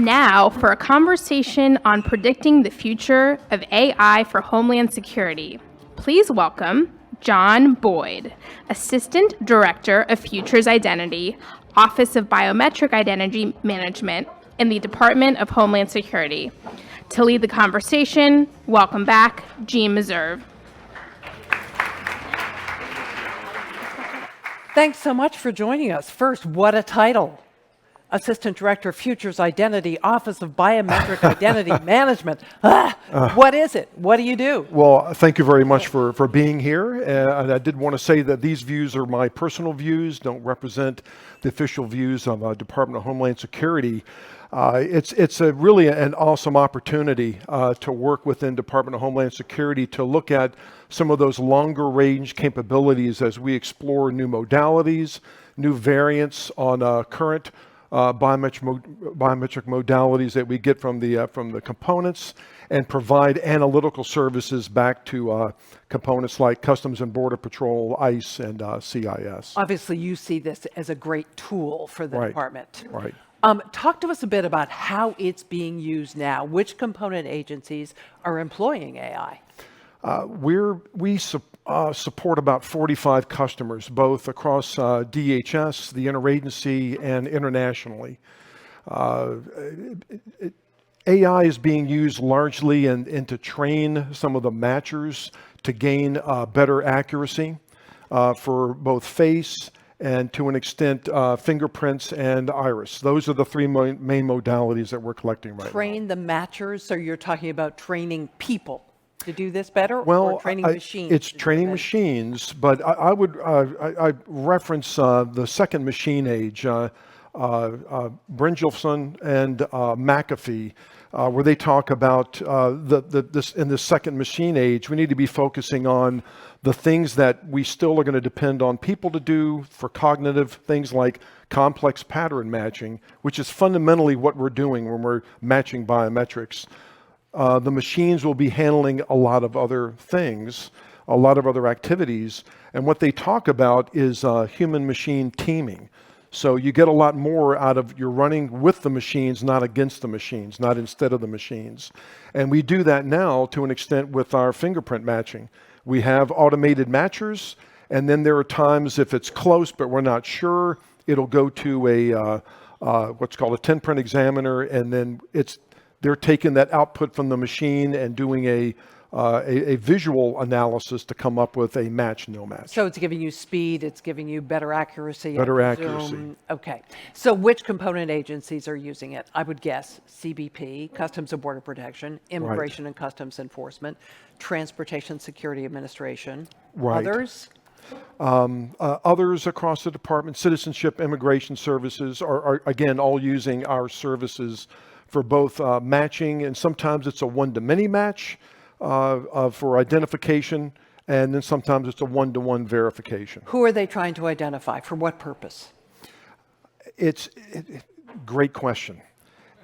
Now for a conversation on predicting the future of AI for Homeland Security. Please welcome John Boyd, Assistant Director of Futures Identity, Office of Biometric Identity Management in the Department of Homeland Security. To lead the conversation, welcome back, Jeanne Meserve. Thanks so much for joining us. First, what a title. Assistant Director of Futures Identity, Office of Biometric Identity Management. What is it? What do you do? Well, thank you very much for being here. And I did want to say that these views are my personal views, don't represent the official views of the Department of Homeland Security. It's really an awesome opportunity to work within Department of Homeland Security to look at some of those longer range capabilities as we explore new modalities, new variants on current biometric modalities that we get from the components, and provide analytical services back to components like Customs and Border Patrol, ICE, and CIS. Obviously, you see this as a great tool for the department. Right. Talk to us a bit about how it's being used now. Which component agencies are employing AI? We support about 45 customers, both across DHS, the interagency, and internationally. AI is being used largely and to train some of the matchers to gain better accuracy for both face and, to an extent, fingerprints and iris. Those are the three main modalities that we're collecting right now. Train the matchers, so you're talking about training people to do this better, well, or training machines? It's training machines, but I would reference the second machine age, Brynjolfsson and McAfee, where they talk about this in the second machine age, we need to be focusing on the things that we still are going to depend on people to do for cognitive things like complex pattern matching, which is fundamentally what we're doing when we're matching biometrics. The machines will be handling a lot of other things, a lot of other activities, and what they talk about is human-machine teaming. So you get a lot more out of you're running with the machines, not against the machines, not instead of the machines. And we do that now to an extent with our fingerprint matching. We have automated matchers, and then there are times if it's close but we're not sure, it'll go to a what's called a 10-print examiner, and then they're taking that output from the machine and doing a visual analysis to come up with a match, no match. So it's giving you speed, it's giving you better accuracy. Better accuracy. Okay. So which component agencies are using it? I would guess CBP, Customs and Border Protection, Immigration and Customs Enforcement, Transportation Security Administration. Right. Others? Others across the department, Citizenship, Immigration Services are again all using our services for both matching, and sometimes it's a one-to-many match for identification, and then sometimes it's a one-to-one verification. Who are they trying to identify? For what purpose? Great question.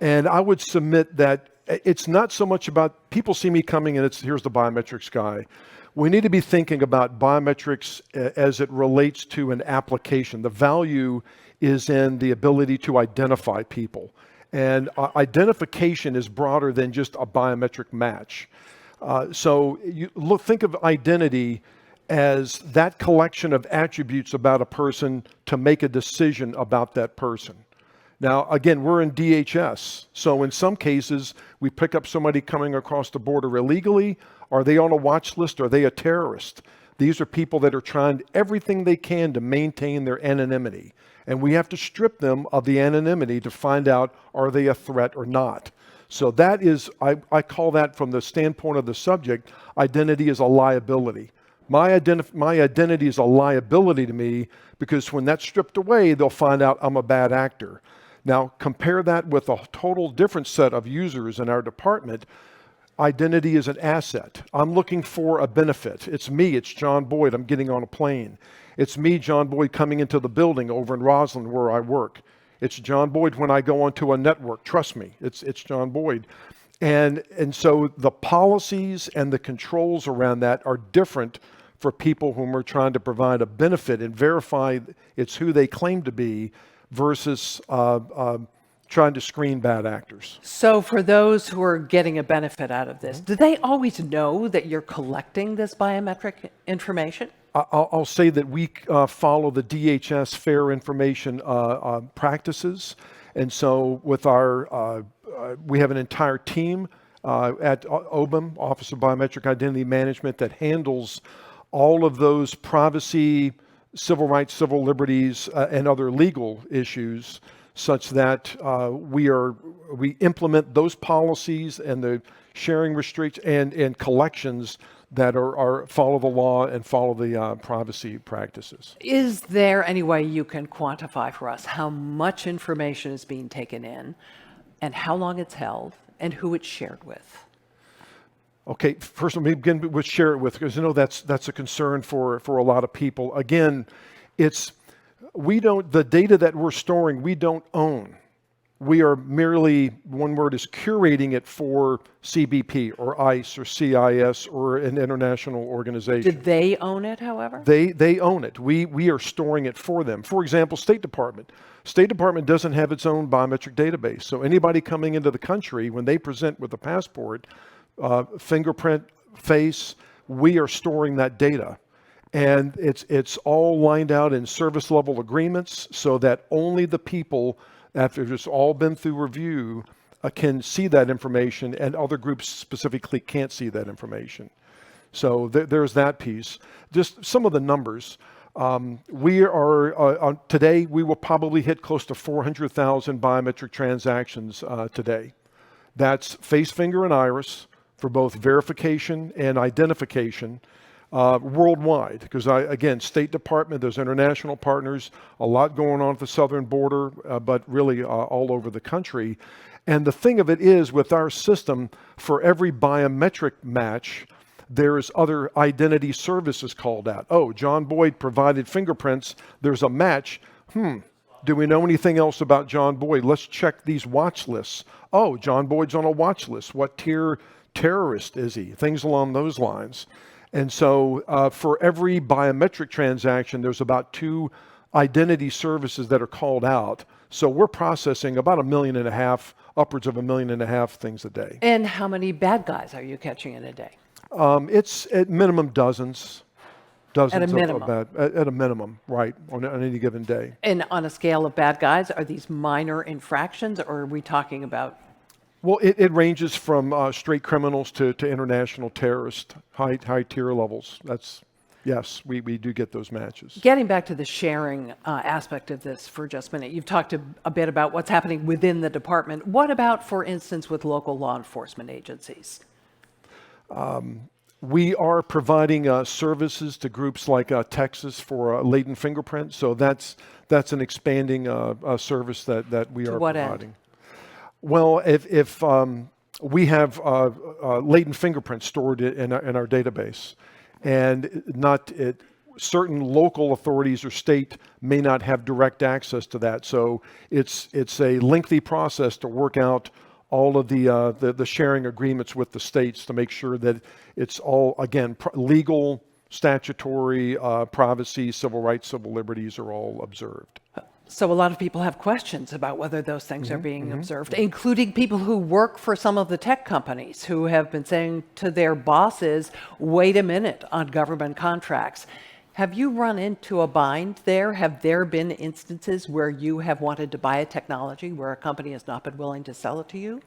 And I would submit that it's not so much about, people see me coming and here's the biometrics guy. We need to be thinking about biometrics as it relates to an application. The value is in the ability to identify people. And identification is broader than just a biometric match. So think of identity as that collection of attributes about a person to make a decision about that person. Now, again, we're in DHS. So in some cases, we pick up somebody coming across the border illegally. Are they on a watch list? Are they a terrorist? These are people that are trying everything they can to maintain their anonymity. And we have to strip them of the anonymity to find out, are they a threat or not? So that is, I call that, from the standpoint of the subject, identity is a liability. My identity is a liability to me because when that's stripped away, they'll find out I'm a bad actor. Now, compare that with a total different set of users in our department. Identity is an asset. I'm looking for a benefit. It's me, it's John Boyd, I'm getting on a plane. It's me, John Boyd, coming into the building over in Roslyn where I work. It's John Boyd when I go onto a network. Trust me, it's John Boyd. And so the policies and the controls around that are different for people whom we're trying to provide a benefit and verify it's who they claim to be versus trying to screen bad actors. So for those who are getting a benefit out of this, do they always know that you're collecting this biometric information? I'll say that we follow the DHS fair information practices. And so with our, we have an entire team at OBIM, Office of Biometric Identity Management, that handles all of those privacy, civil rights, civil liberties, and other legal issues, such that we implement those policies and the sharing restrictions and collections that are follow the law and follow the privacy practices. Is there any way you can quantify for us how much information is being taken in and how long it's held and who it's shared with? Okay, first let me begin with share it with, because that's a concern for a lot of people. Again, the data that we're storing, we don't own. We are merely, one word is curating it for CBP or ICE or CIS or an international organization. Do they own it, however? They own it. We are storing it for them. For example, State Department. State Department doesn't have its own biometric database. So anybody coming into the country, when they present with a passport, fingerprint, face, we are storing that data. And it's all lined out in service level agreements so that only the people, after it's all been through review, can see that information, and other groups specifically can't see that information. So there's that piece. Just some of the numbers. We are, today, we will probably hit close to 400,000 biometric transactions today. That's face, finger, and iris for both verification and identification. Worldwide, because again, State Department, there's international partners, a lot going on at the southern border, but really all over the country. And the thing of it is, with our system, for every biometric match, there's other identity services called out. Oh, John Boyd provided fingerprints, there's a match. Do we know anything else about John Boyd? Let's check these watch lists. Oh, John Boyd's on a watch list. What tier terrorist is he? Things along those lines. And so for every biometric transaction, there's about 2 identity services that are called out. So we're processing about 1.5 million, upwards of 1.5 million things a day. And how many bad guys are you catching in a day? It's at minimum dozens. At a minimum? At a minimum, right, on any given day. And on a scale of bad guys, are these minor infractions, or are we talking about? Well, it ranges from straight criminals to international terrorists, high tier levels. Yes, we do get those matches. Getting back to the sharing aspect of this for just a minute, you've talked a bit about what's happening within the department. What about, for instance, with local law enforcement agencies? We are providing services to groups like Texas for latent fingerprint. So that's an expanding service that we are providing. End? Well, if we have latent fingerprints stored in our database, and certain local authorities or state may not have direct access to that. So it's a lengthy process to work out all of the sharing agreements with the states to make sure that it's all, again, legal, statutory, privacy, civil rights, civil liberties are all observed. So a lot of people have questions about whether those things are being observed, including people who work for some of the tech companies who have been saying to their bosses, wait a minute, on government contracts. Have you run into a bind there? Have there been instances where you have wanted to buy a technology where a company has not been willing to sell it to you?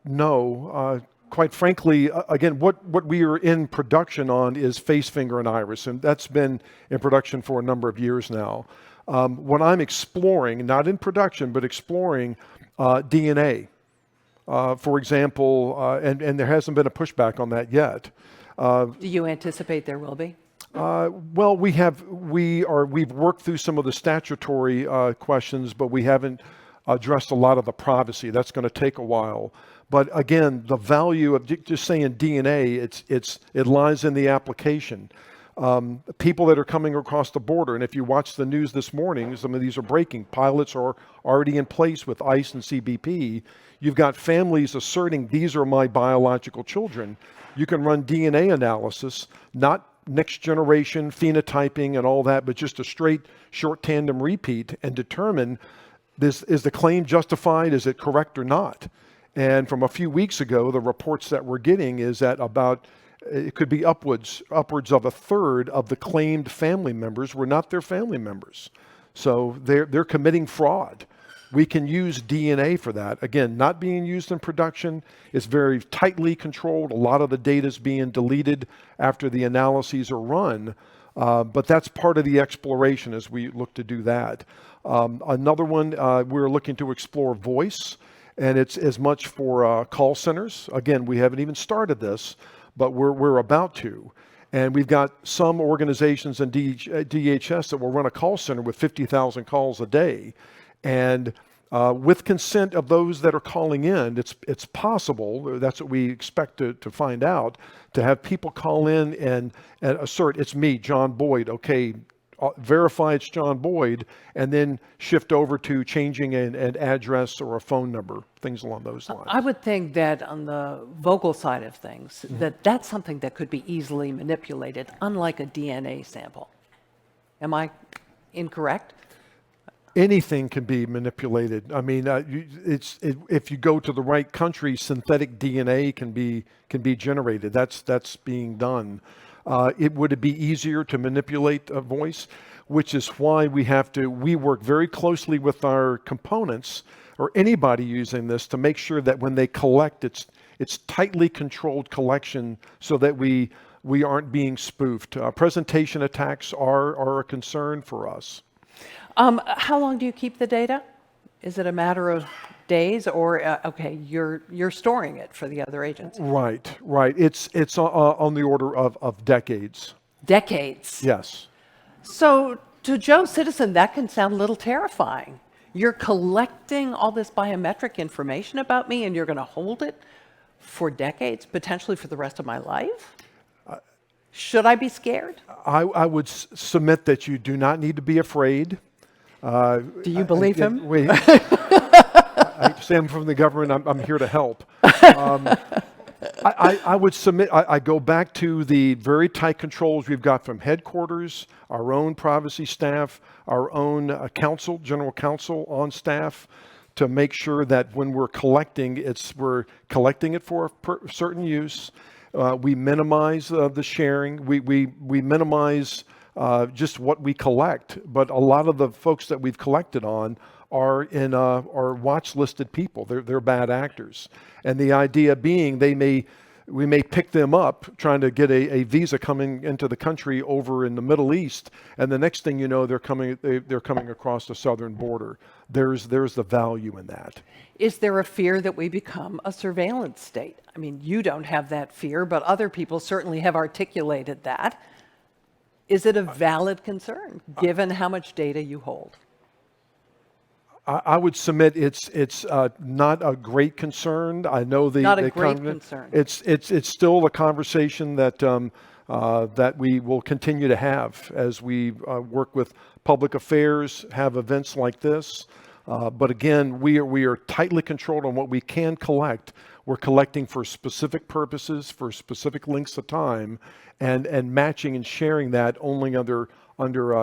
No. Quite frankly, again, what we are in production on is face, finger, and iris, and that's been in production for a number of years now. When I'm exploring, not in production, but exploring DNA, for example, and there hasn't been a pushback on that yet. Do you anticipate there will be? Well, we've worked through some of the statutory questions, but we haven't addressed a lot of the privacy. That's going to take a while. But again, the value of just saying DNA, it lies in the application. People that are coming across the border, and if you watch the news this morning, some of these are breaking. Pilots are already in place with ICE and CBP. You've got families asserting, these are my biological children. You can run DNA analysis, not next generation phenotyping and all that, but just a straight short tandem repeat, and determine is the claim justified? Is it correct or not? And from a few weeks ago, the reports that we're getting is that it could be upwards of a third of the claimed family members were not their family members. So they're committing fraud. We can use DNA for that. Again, not being used in production. It's very tightly controlled. A lot of the data is being deleted after the analyses are run. But that's part of the exploration as we look to do that. Another one, we're looking to explore voice, and it's as much for call centers. Again, we haven't even started this, but we're about to. And we've got some organizations in DHS that will run a call center with 50,000 calls a day. And with consent of those that are calling in, it's possible, that's what we expect to find out, to have people call in and assert, it's me, John Boyd, okay, verify it's John Boyd, and then shift over to changing an address or a phone number, things along those lines. I would think that on the vocal side of things, that's something that could be easily manipulated, unlike a DNA sample. Am I incorrect? Anything can be manipulated. I mean, if you go to the right country, synthetic DNA can be generated. That's being done. Would it be easier to manipulate a voice? Which is why we work very closely with our components or anybody using this to make sure that when they collect, it's tightly controlled collection so that we aren't being spoofed. Presentation attacks are a concern for us. How long do you keep the data? Is it a matter of days, or okay, you're storing it for the other agents? Right. It's on the order of decades. Decades. Yes. So to Joe Citizen, that can sound a little terrifying. You're collecting all this biometric information about me, and you're going to hold it for decades, potentially for the rest of my life? Should I be scared? I would submit that you do not need to be afraid. Do you believe him? I say I'm from the government. I'm here to help. I would submit. I go back to the very tight controls we've got from headquarters, our own privacy staff, our own general counsel on staff, to make sure that when we're collecting, we're collecting it for a certain use. We minimize the sharing. We minimize just what we collect, but a lot of the folks that we've collected on are watch listed people. They're bad actors, and the idea being we may pick them up trying to get a visa coming into the country over in the Middle East, and the next thing you know, they're coming across the southern border. There's the value in that. Is there a fear that we become a surveillance state? I mean, you don't have that fear, but other people certainly have articulated that. Is it a valid concern, given how much data you hold? I would submit it's not a great concern. I know not a great concern. It's still a conversation that that we will continue to have as we work with public affairs, have events like this. But again, we are tightly controlled on what we can collect. We're collecting for specific purposes, for specific lengths of time, and matching and sharing that only under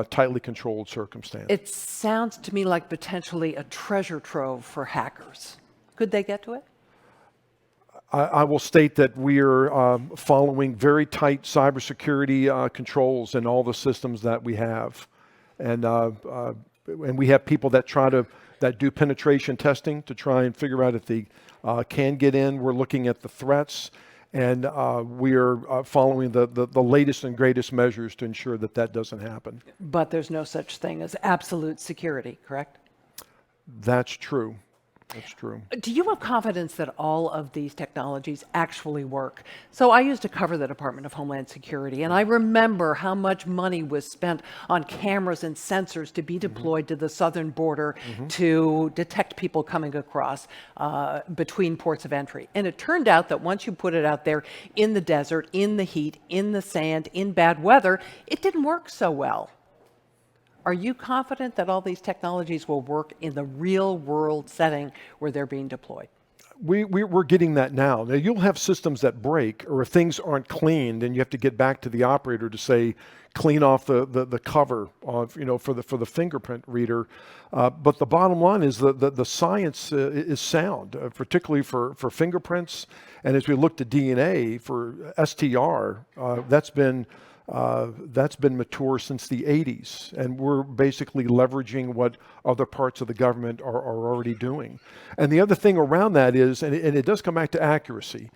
tightly controlled circumstances. It sounds to me like potentially a treasure trove for hackers. Could they get to it? I will state that we are following very tight cybersecurity controls in all the systems that we have, and we have people that do penetration testing to try and figure out if they can get in. We're looking at the threats, and we are following the latest and greatest measures to ensure that doesn't happen. But there's no such thing as absolute security, correct? That's true. That's true. Do you have confidence that all of these technologies actually work? So I used to cover the Department of Homeland Security, and I remember how much money was spent on cameras and sensors to be deployed to the southern border to detect people coming across between ports of entry. And it turned out that once you put it out there in the desert, in the heat, in the sand, in bad weather, it didn't work so well. Are you confident that all these technologies will work in the real world setting where they're being deployed? We're getting that now. Now, you'll have systems that break, or if things aren't cleaned, and you have to get back to the operator to say, clean off the cover of, for the fingerprint reader. But the bottom line is the science is sound, particularly for fingerprints. And as we look to DNA for STR, that's been mature since the 80s, and we're basically leveraging what other parts of the government are already doing. And the other thing around that is, and it does come back to accuracy,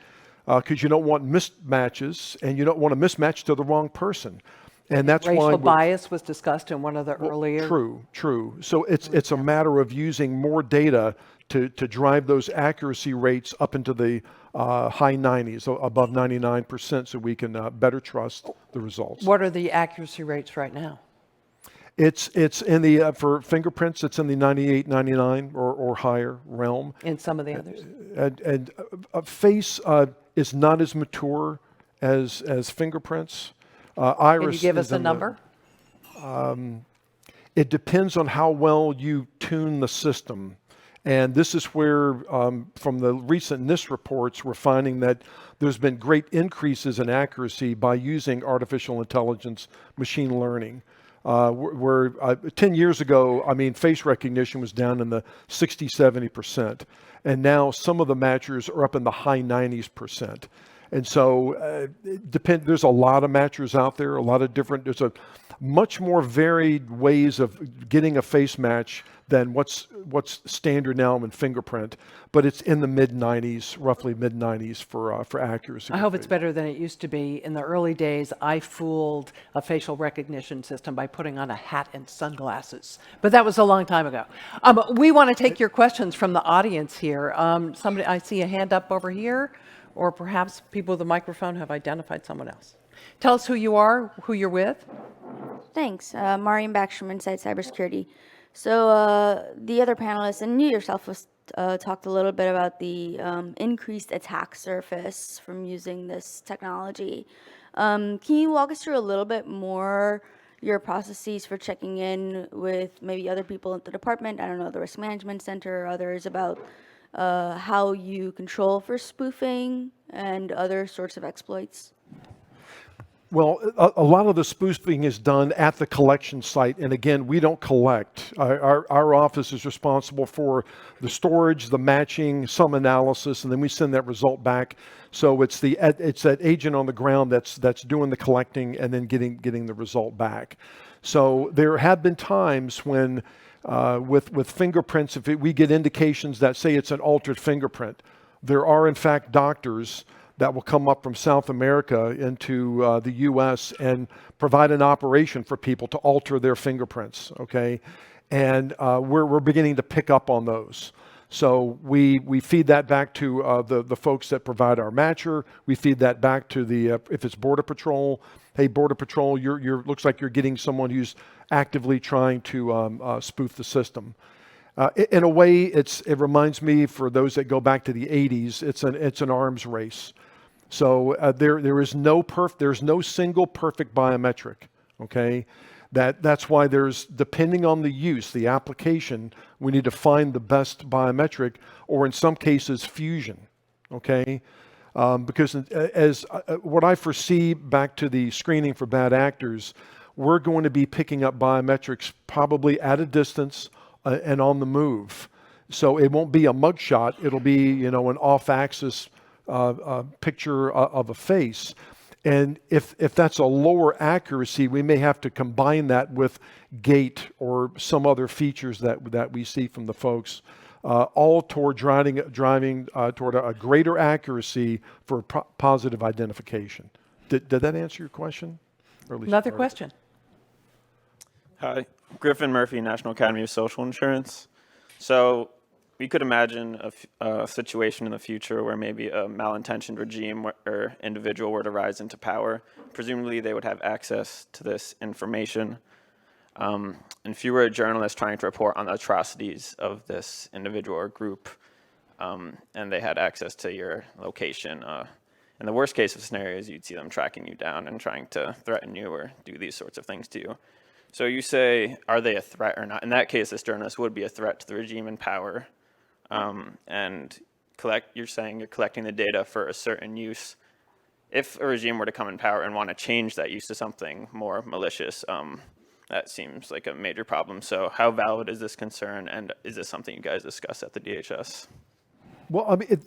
because you don't want mismatches, and you don't want to mismatch to the wrong person. And that's why racial bias was discussed in one of the earlier. True. So it's a matter of using more data to drive those accuracy rates up into the high 90s, above 99%, so we can better trust the results. What are the accuracy rates right now? It's in the for fingerprints, it's in the 98, 99 or higher realm. In some of the others? And face is not as mature as fingerprints. Iris. Can you give us a number? It depends on how well you tune the system. And this is where, from the recent NIST reports, we're finding that there's been great increases in accuracy by using artificial intelligence, machine learning. Where 10 years ago, face recognition was down in the 60, 70%. And now some of the matchers are up in the high 90s%. And so there's a lot of matchers out there, there's a much more varied ways of getting a face match than what's standard now in fingerprint, but it's in the mid-90s, roughly mid-90s for accuracy. I hope it's better than it used to be. In the early days, I fooled a facial recognition system by putting on a hat and sunglasses, but that was a long time ago. We want to take your questions from the audience here. Somebody, I see a hand up over here, or perhaps people with a microphone have identified someone else. Tell us who you are, who you're with. Thanks. Mariam Backstrom, Inside Cybersecurity. So the other panelists and you yourself talked a little bit about the increased attack surface from using this technology. Can you walk us through a little bit more your processes for checking in with maybe other people in the department, I don't know, the risk management center or others, about how you control for spoofing and other sorts of exploits? Well, a lot of the spoofing is done at the collection site, and again, we don't collect. Our office is responsible for the storage, the matching, some analysis, and then we send that result back. So it's that agent on the ground that's doing the collecting and then getting the result back. So there have been times when with fingerprints, if we get indications that say it's an altered fingerprint, there are in fact doctors that will come up from South America into the U.S. and provide an operation for people to alter their fingerprints, okay? And we're beginning to pick up on those. So we feed that back to the folks that provide our matcher. We feed that back to the, if it's Border Patrol, hey, Border Patrol, looks like you're getting someone who's actively trying to spoof the system. In a way, it reminds me, for those that go back to the 80s, it's an arms race. So there's no single perfect biometric, okay? That's why depending on the use, the application, we need to find the best biometric, or in some cases, fusion, okay? Because as what I foresee, back to the screening for bad actors, we're going to be picking up biometrics probably at a distance and on the move. So it won't be a mugshot, it'll be, an off-axis picture of a face. And if that's a lower accuracy, we may have to combine that with gait or some other features that we see from the folks, all toward driving toward a greater accuracy for positive identification. Did that answer your question? Another question. Hi, Griffin Murphy, National Academy of Social Insurance. So we could imagine a situation in the future where maybe a malintentioned regime or individual were to rise into power. Presumably they would have access to this information. And if you were a journalist trying to report on the atrocities of this individual or group, and they had access to your location, in the worst case of scenarios, you'd see them tracking you down and trying to threaten you or do these sorts of things to you. So you say, are they a threat or not? In that case, this journalist would be a threat to the regime in power. And you're saying you're collecting the data for a certain use. If a regime were to come in power and want to change that use to something more malicious, that seems like a major problem. So how valid is this concern, and is this something you guys discuss at the DHS? Well, I mean,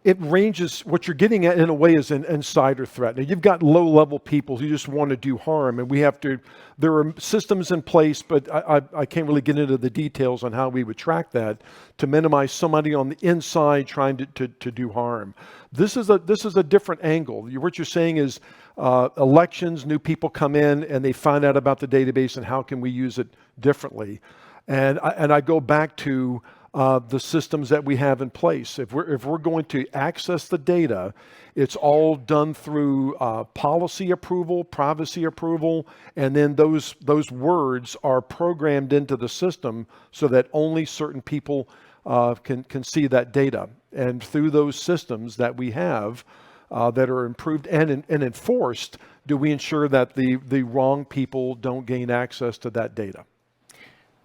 it ranges. What you're getting at, in a way, is an insider threat. Now, you've got low-level people who just want to do harm, and we have to. There are systems in place, but I can't really get into the details on how we would track that to minimize somebody on the inside trying to do harm. This is a different angle. What you're saying is elections, new people come in and they find out about the database, and how can we use it differently? And I go back to the systems that we have in place. If we're going to access the data, it's all done through policy approval, privacy approval, and then those words are programmed into the system so that only certain people can see that data. And through those systems that we have that are improved and enforced, do we ensure that the wrong people don't gain access to that data?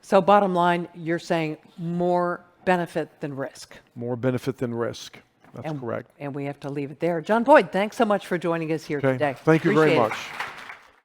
So bottom line, you're saying more benefit than risk. More benefit than risk. That's correct. And we have to leave it there. John Boyd, thanks so much for joining us here today. Thank you very Appreciate much. it.